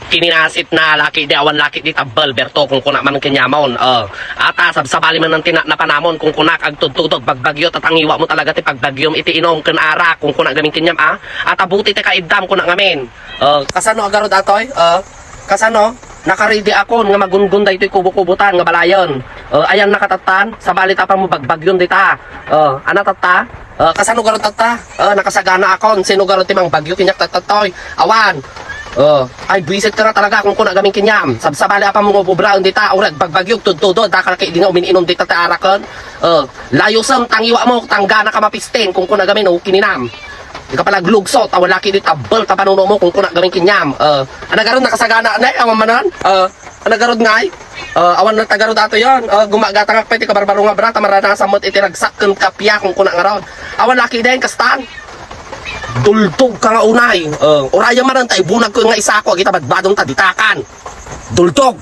Kininasit na laki di awan laki di tabel berto kung kuna man kinyamon. Ata sabsabali man ng tinak na panamon kung kunak agtudtudod bagbagyo tatangiwa mo talaga ti pagbagyom iti inom ken ara kung kuna gamin kinyam ata buti ti kaidam kuna ngamin. Kasano agarod atoy? Kasano? Nakaridi ako nga magungun da ito'y kubo-kubutan nga balayon. Ayan nakatatan sa balita pa mo bagbagyon dita. Ana tata? Kasano garod tata? Nakasagana akon sino garod timang bagyo kinyak tatatoy. Awan. Ay bisit ka na talaga kung kuna gaming kinyam. Sabsabali apa mo bubraon dita urag bagbagyog tudtudod da kalaki di nga umininom dita ta arakon. Layosam tangiwa mo tanggana ka mapistin kung kuna gamin kininam. Di ka pala glugsot awan laki di tabel ta panuno mo kung kuna gaming kinyam. Anagaron nakasagana na awan manan. Anagarod ngay. Awan na tagarod ato yon. Gumagatang akpay ti kabarbaro nga bra tamarana samot itinagsak ken kapya kung kuna nga ron. Awan laki din kastan. Dultog ka nga unay. Oraya man tayo bunag ko nga isa ko kita badbadong taditakan. Dultog.